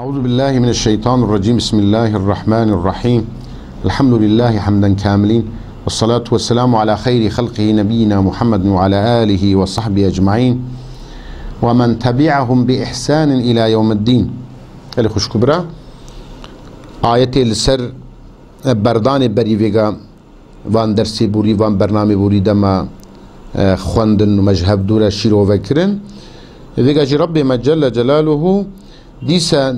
أعوذ بالله من الشيطان الرجيم. بسم الله الرحمن الرحيم. الحمد لله حمدا كاملين، والصلاة والسلام على خير خلقه نبينا محمد وعلى آله وصحبه أجمعين ومن تبعهم بإحسان إلى يوم الدين. خیلی خوش کبرا آیت لسر بردان بریویگا وان درسی بوری وان برنامه بوری دما خواندن و مجهب دورا شیرو وکرن ویگا جی رب مجل جلاله دیسا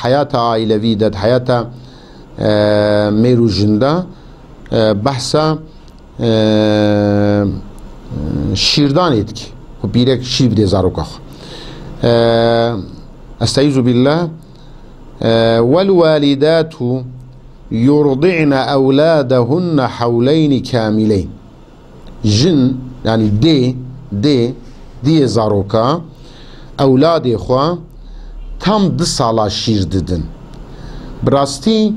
حیات عائلوی داد حیات میرو جندا بحثا شیردان اید که و بیرک شیر بده زارو کخ استعيذ بالله والوالدات يرضعن أولادهن حولين كاملين. جن يعني دي زاروكا أولاد إخوة تم 10 سالا شير ددن براستي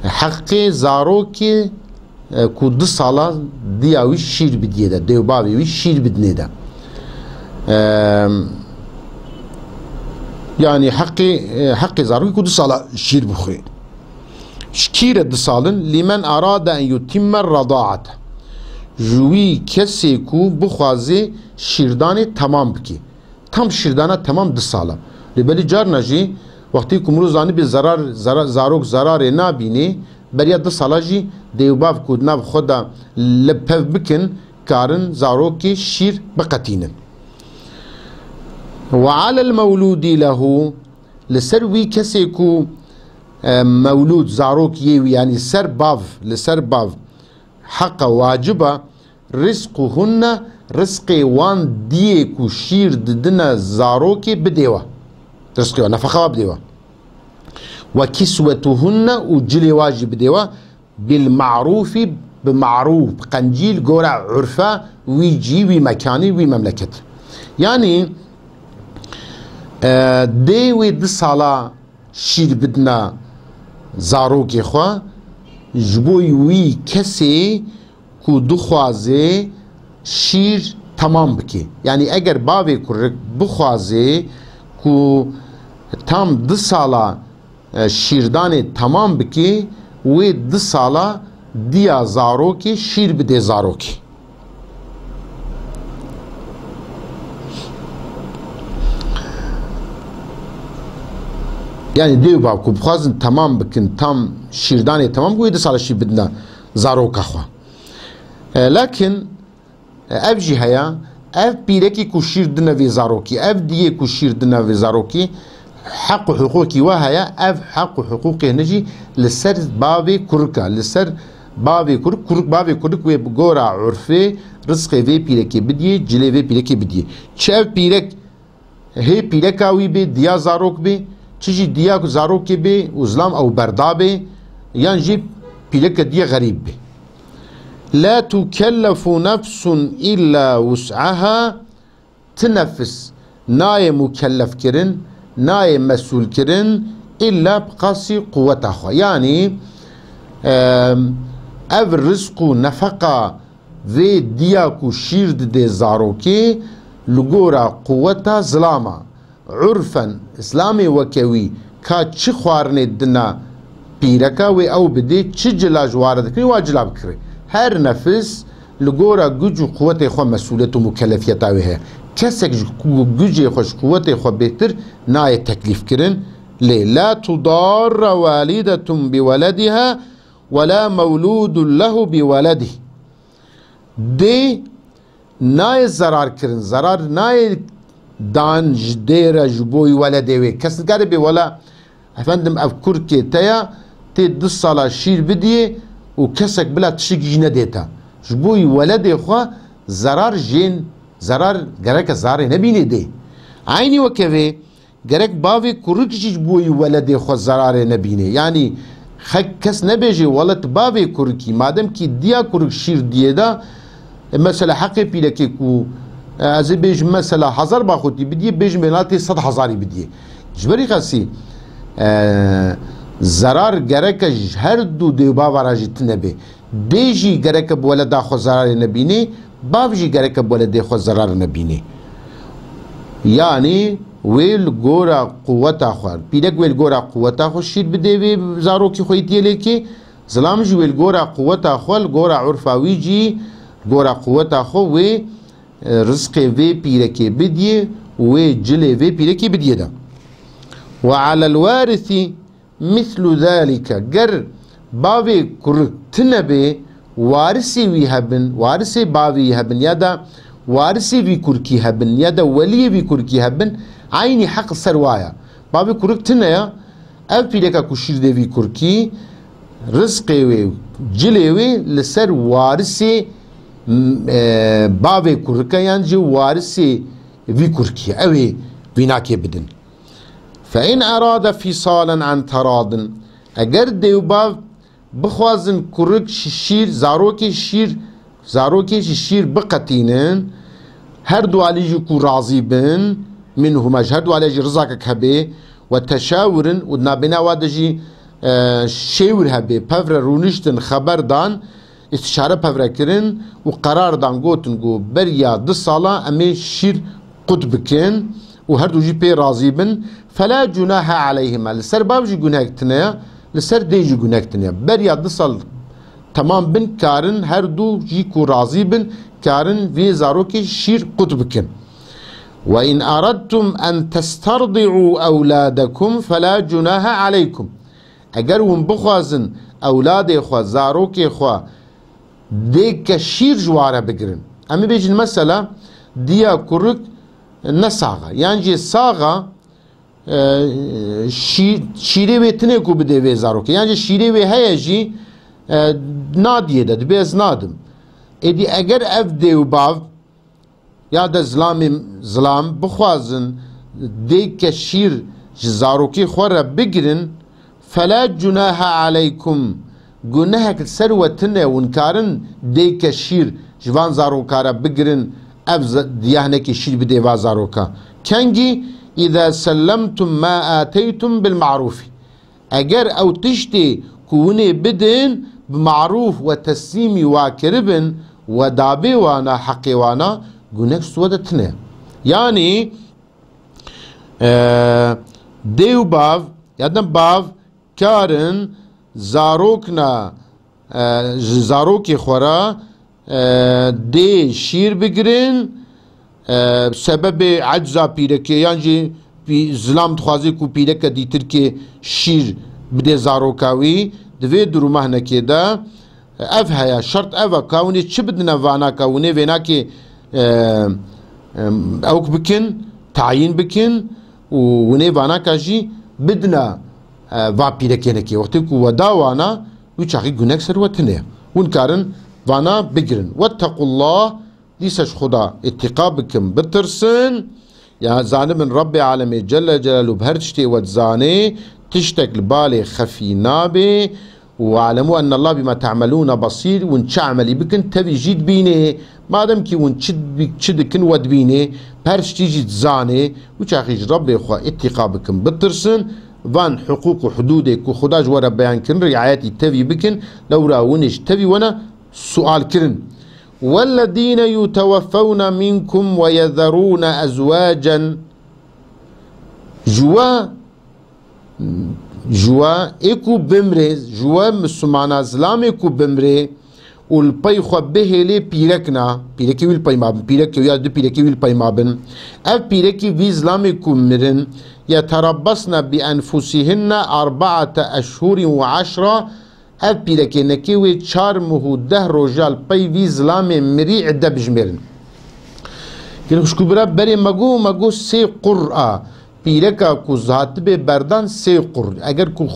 حقي زاروكي كو 10 سالا دياوي شير بديه دا ديو بابي شير بدنه دا يعني حقي زاروكي كو 10 سالا شير بخوي شكير 10 سالن لمن أراد أن يتم الرضاعة جوي كسيكو بخوازي شيردان تمام بكي تم شيردانه تمام 10 سالا لبالي جار نجي وقتی کمرو زانی به زاروک ضرار نابینه بریا 10 سالا جی دیوباف کود ناب خدا لپف بکن کارن زاروکی شیر بقتینن. وعلى المولود له لسر وی کسی کو مولود زاروک یوی یعنی سر باف حق واجبه رزقهن رزق وان دیه کو شیر ددن زاروکی بدیوه رزقه نفقه بديوه وكسوتهن وجلي واجب بديوه بالمعروف بمعروف قنجيل قورع عرفه ويجي ومكاني ومملكة يعني دي 10 سالا شير بدنا زاروك إخوة جبوي وي كسي كو دخوازي شير تمام بكي يعني اگر باوي كرك بخوازي كو tam 10 sala şirdane tamam biki ve 10 sala diya zaroki şir bide zaroki. Yani diyor bab ku bxazın tamam bikin tam şirdane tamam ve 10 sala şir bidna zaroka xwa. Lakin ev jihaya ev pireki ku şir dine ve zaroki ev diye ku şir dine ve zaroki حق حقوقي وهي اف حق حقوقي نجي لسر بابي كركا لسر بابي كرك بابي كرك وبغورا عرفي رزق في بيركي بدي جلي في بيركي بدي شاف بيرك هي بيركاوي بي ديا زاروك بي تجي ديا زاروك بي وزلام او بردابي ينجي بيرك ديا غريب بي لا تكلف نفس الا وسعها تنفس ناي مكلف كرن ناي مسؤول كرن إلا بقاسي قوته يعني اف رزق نفقه في دياكو شيرد دي زاروكي لغورا قوته ظلامه عرفا اسلامي وكوي كا چه خوارنه دنا بيركا وي او بدي چه جلاج وارد كري واجلاب كري هر نفس لغورا گوجو قوته خو مسؤوليته مكلفيته وهي كسك جوجي خوش قوتي خو بهتر ناي تكليف كرن لي لا تضار والدة بولدها ولا مولود له بولده دي ناي زرار كرن زرار ناي دان جدير جبوي ولده وي كس قربي ولا افندم افكر كي تيا تي 10 سالا شير بدي وكسك بلا تشيك نديتا جبوي ولده خو زرار جين zarar gerek zarı ne bine de aynı vakıve gerek bavi kuruk çiz boyu velede xo zararı ne bine yani kes ne beji velet bavi kuruki madem ki diya kuruk şir diye da mesela hakkı pile ki ku az bej mesela 1000 baxuti bidiye bej menati 100,000 bidiye jberi xasi zarar gerek her du de bavarajit ne be beji gerek veleda xo zararı ne bine بابجي گرك بولده خو ضرر نبيني يعني ویل گورا قوتا خوار پیرک ویل گورا قوتا خو شیر بده وی زاروکی خویتیه لیکی ظلام جی ویل گورا قوتا خوال گورا عرفاوی جی گورا قوتا خو وی رزق وی پیرکی بدیه وی جل وی پیرکی بدیه دا وعلى الوارث مثل ذلك گر باوی کرتنه به وارثی وی هبن وارثی باوی هبن یا دا وارثی وی کرکی هبن یا دا ولی وی کرکی هبن عینی حق سروایا باوی کرتنه یا اف پیرکا کشیر ده وی کرکی رزقی وی جلی وی لسر وارثی باوی کرکا یعنی جو وارثی وی کرکی اوی ویناکی بدن فإن أراد فصالا عن تراض اگر دیو باو بخوازن کرک شیر زاروکی شیر بقتینن هر دو علیجی کو راضی بن منهما هر دو علیجی رزاقك هبه و تشاورن و نابنا وادجی شیور هبه پفر رونشتن خبر دان استشاره پفر کرن و قرار دان گوتن گو بریا 2 سالا امی شیر قد بکن و هر دو جی پی راضی بن فلا جناح عليهما لسر باب جي گناه تنيا لسر دي جي گناه تنيا بريا 2 سال تمام بن كارن هر دو جي كو راضي بن كارن في زاروكي شير قطبكن وإن أردتم أن تسترضعوا أولادكم فلا جناح عليكم اگر ون بخوازن أولاد خوا زاروكي خوا ديك شير جواره بگرن اما بيجن مسألة ديا كرك نساغا يعني جي ساغا شیره وی تنه کو بده وی زاروکه یعنی شیره وی هیا جی نادیه ده بیز نادم ایدی اگر اف دیو باو یا ده ظلام بخوازن دی که شیر زاروکی خوره بگرن فلا جناح علیکم گناه که سر و تنه ونکارن دی که شیر جوان زاروکاره بگرن اف دیانه که شیر بده و زاروکا کنگی إذا سلمتم ما آتيتم بالمعروف أجر أو تشتي كوني بدن بمعروف وتسليمي واكربن ودابي وانا حقي وانا قناك سودتنا يعني ديو باف يادن باف كارن زاروكنا زاروكي خورا دي شير بگرن سبب عجزا پیرکه یعنی ظلام تخوازی کو پیرکه دیتر که شیر بده زاروکاوی دوی درو مهنه که دا اف هیا شرط اف کاونی چه بدنا وانا کاونی وینا که اوک بکن تعیین بکن و ونه وانا کاجی بدنا وا پیرکه نکی وقتی کو ودا وانا و چاقی گنک سروتنه ون کارن وانا بگرن واتقوا الله ديسش خدا اتقابكم بترسن يا زاني من ربي عالمي جل جلاله بهرشتي وتزاني تشتك البالي خفي نابي واعلموا ان الله بما تعملون بصير ونش عملي بكن تبي جيد بيني ما دام كي ونشد كن ود بيني بهرشتي جيد زاني وشاخيج ربي خوا اتقابكم بترسن فان حقوق وحدودك وخدا جوار بيان كن رعايتي تبي بكن لو راونش تبي وانا سؤال كرن والذين يتوفون منكم ويذرون أزواجا جوا اكو بمري جوا مسلمان ازلام اكو بمري والبي خو به لي بيركنا بيركي ويل باي مابن بيركي يا دو بيركي ويل باي مابن اف بيركي في ازلام اكو مرن يتربصن بانفسهن 4 أشهر و10 اف پیرکی نکیوی 4 ماه و 10 روزال پی وی ظلام مری عده بجمرن که شکو برا بری مگو 3 قرآ پیرکا کو ذات به بردان 3 قر اگر کو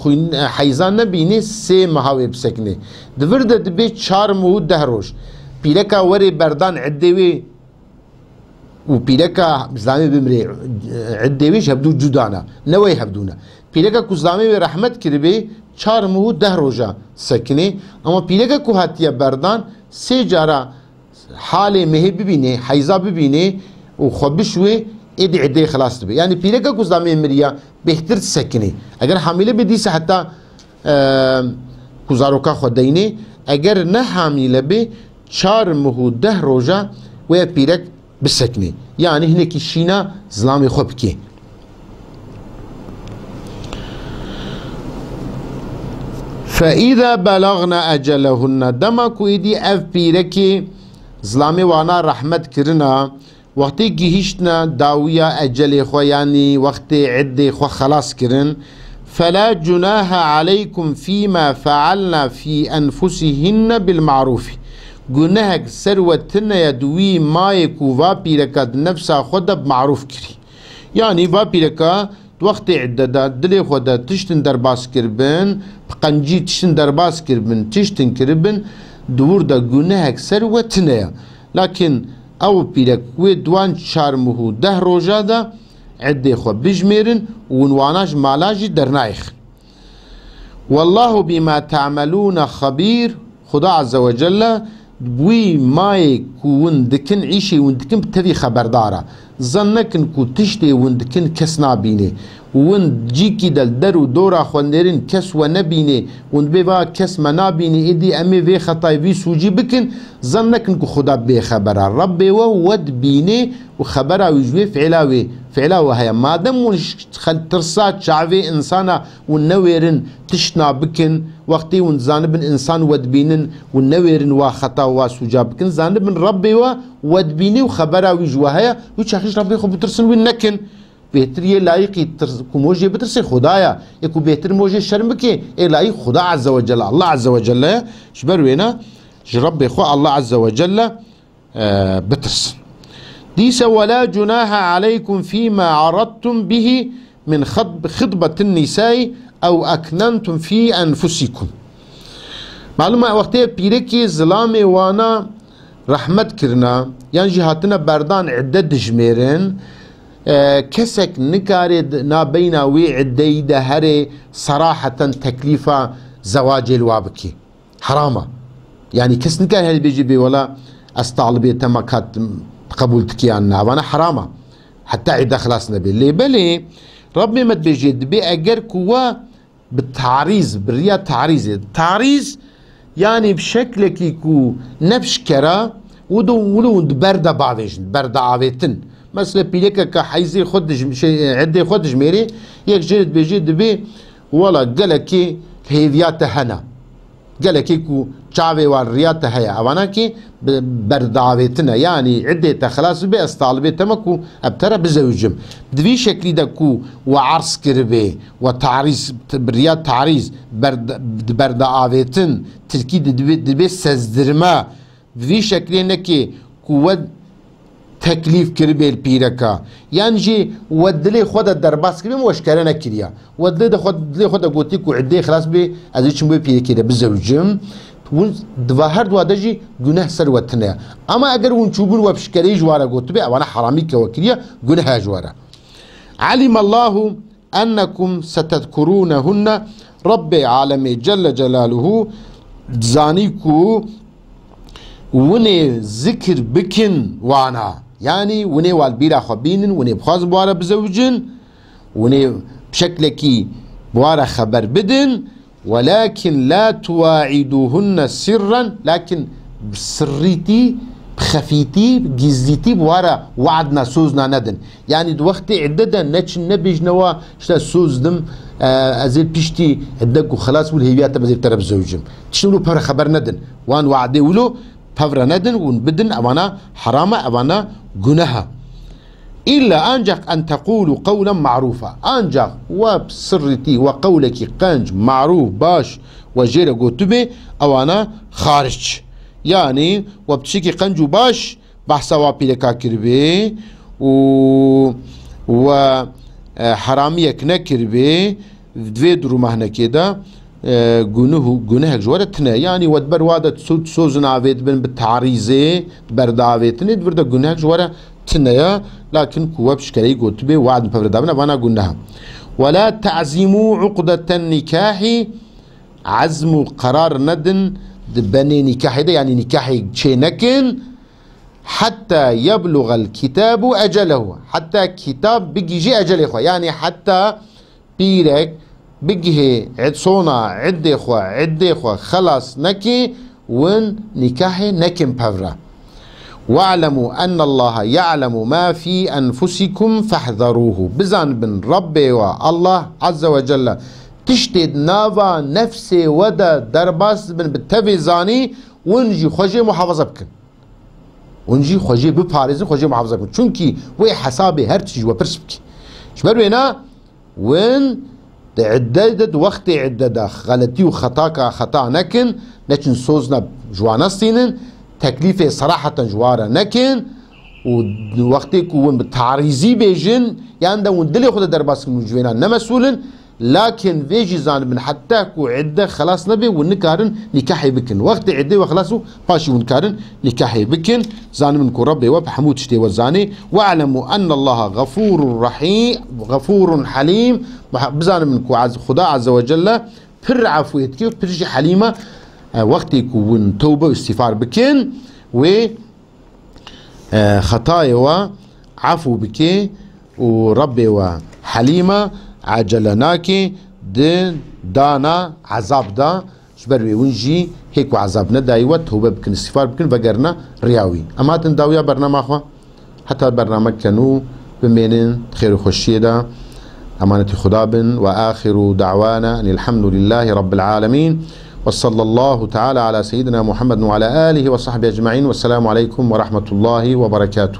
حیزان نبینی 3 ماهوی بسکنه دورده دبی 4 ماه و 10 روز پیرکا وری بردان عده وی و پیرکا ظلام بمری عده ویش هبدو جدانا نوی هبدونا پیرکا کو ظلام رحمت کربی 4 ماه و 10 روزا سکنه اما پیرکا کو هاتیه بردان 3 جارا حال مه ببینه حیزا ببینه و خوبشوی ایدی عده خلاص تبی یعنی پیرکا کو ظلام مریا بهتر سکنه اگر حامله بدیسه حتی کوزاروکا خودینه اگر نه حامله به 4 ماه و 10 روزا و پیرک بسکنه یعنی هنکی شینا ظلام خوب کی فإذا بلغنا أجلهن دمكو إدي أف بيركي ظلامي وانا رحمت كرنا وقتی گهیشتنا داوية أجل خو يعني وقت عدة خو خلاص كرن فلا جناح عليكم فيما فعلنا في أنفسهن بالمعروف جناهك سروتنا يدوي ما يكو فابيركا نفسها خدا بمعروف كري يعني فابيركا وقت عدة دلي خدا تشتن درباس كربن بقنجي تشتن درباس كربن تشتن كربن دور دا جناهك سروتنا لكن او بيرك ودوان شارمه ده روجا دا عده خو بجميرن ونواناج مالاجي درنايخ والله بما تعملون خبير خدا عز وجل بوي ماي كون دكن عيشي وندكن بتذي خبردارة ظنكن كو تشتي وندكن كسنا بيني وند جيكي دل درو دورا خوندرين كس ونبيني وند بيبا كس منابيني إدي أمي في خطاي في سوجي بكن ظنكن كو خدا بخبرا ربي ود بيني وخبرا وجوي فعلاوي هيا مادام ترسات شعبي إنسانا ونويرن تشنا بكن وقتي ونزانبن إنسان ود بينن ونويرن وخطا وسوجا بكن زانبن ربي ود بيني وخبرا وجوي هيا وشاخش ربي خو بترسن ونكن بهتر ये लायक को मोजे बेहतर से खुदाया एक को बेहतर मोजे शर्म के ए लायक खुदा अज़्ज़ व जल्ल अल्लाह अज़्ज़ व जल्ल शबर वेना रब खो अल्लाह अज़्ज़ व जल्ल بترس ديس ولا جناح عليكم فيما عرضتم به من خطبة النساء أو أكننتم في أنفسكم معلومة وقتها بيركي ظلامي وانا رحمت كرنا يعني جهاتنا بردان عدد جميرن كسك نكارد نابينا وعدي دهري صراحة تكليفة زواج الوابكي حرامة يعني كس نكار هل بيجي بي ولا استعلبي تمكات قبولتك عنا وانا حرامة حتى عدا خلاص نبي اللي بلي ربي ما بيجي بي اجر كوا بالتعريز بالريا تعريز يعني بشكل كيكو نبشكرا ودو بردا بعضيش بردا عاويتن مثلا بيليكا كحيزي خدج عدي خدج ميري يك جلد بيجي بي ولا قالكي هيفيات هنا قالكي كو شعبي والريات هيا اوانا كي بردعويتنا يعني عدة خلاص بي استعلبي تمكو ابترى بزوجم بدوي شكلي دكو وعرس كربي وتعريز بريات تعريز بردعويتن تركي دبي سزدرما بدوي شكلي نكي كود تكليف كربي البيركا يعني جي ودلي خود الدرباس كربي وشكرنا كريا ودلي خود قوتيك وعدي خلاص بي ازيش مو بيركي ده بزوجم دواهر دوادجي جناه سروتنا اما اگر ونشوبون وبشكري جوارا قوت بي وانا حرامي كوكريا جناه جوارا علم الله انكم ستذكرونهن ربي عالمي جل جلاله زانيكو وني ذكر بكن وانا يعني وني والبيرا خبينن وني بخاز بوارا بزوجن وني بشكلكي بوارا خبر بدن ولكن لا تواعدوهن سرا لكن بسريتي بخفيتي بجزيتي بوارا وعدنا سوزنا ندن يعني دو وقت عددا نتش نبيج نوا شتا سوزدم ازيل بيشتي عدك وخلاص والهيبيات بزيل ترى بزوجم تشنو بره خبر ندن وان وعدي ولو بفر ندن ونبدن أوانا حرامة أوانا جناها إلا أنجح أن تقولوا قولا معروفا أنجح وبسرتي وقولك قنج معروف باش وجيرا قوتبي أوانا خارج يعني وبتشيكي قنج باش بحثا وابيلكا كربي و حراميك نكربي دوي درو مهنا كده جناه جوارتنا يعني ودبر وادا سوزنا عفيت بن بالتعريزة بردا عفيتني دبردا جناه جوارة تنايا لكن كوابش كري قلت بي وعد بفردا بنا وانا قلناها ولا تعزموا عقدة النكاح عزم قرار ندن بني نكاح ده يعني نكاح شينكن حتى يبلغ الكتاب أجله حتى كتاب بيجي أجله يعني حتى بيرك بيجي عد صونا عد إخوة خلاص نكي ون نكاحي نكم بفرا واعلموا أن الله يعلم ما في أنفسكم فاحذروه بزن بن ربي والله عز وجل تشتد نافا نفسي ودا درباس بن بالتفي زاني ونجي خوجي محافظة بكن ونجي خوجي بباريزن خوجي محافظة بكن چونكي وي حسابي هر تشي وبرس بكي شبر هنا وين تعددت وقت عدد غلطي وخطاك خطا نكن نكن سوزنا جوانا سينن تكليفه صراحة جوارا نكن ووقتك وين بالتعريزي بيجن يعني ده وندلي خد درباس من جوينا نمسولن لكن فيجي زان من حتى كو عده خلاص نبي ونكارن نكاحي بكن وقت عده وخلاصو باشي ونكارن نكاحي بكن زان من كو ربي وبحمود شتي وزاني واعلموا ان الله غفور رحيم غفور حليم بزان من كو خدا عز وجل بر عفويتك برجي حليمه وقتك ون توبه واستغفار بكن و خطايا وعفو بك وربي وحليمه عجلناكي دانا عذاب دا شبروي ونجي هيك عذاب ندايوة توبة بكن استغفار بكن بقرنا رياوي اما تنداويا برنامج اخوة حتى البرنامج كانوا بمينين خير وخشية دا امانة خدا بن واخر دعوانا ان الحمد لله رب العالمين وصلى الله تعالى على سيدنا محمد وعلى آله وصحبه أجمعين والسلام عليكم ورحمة الله وبركاته.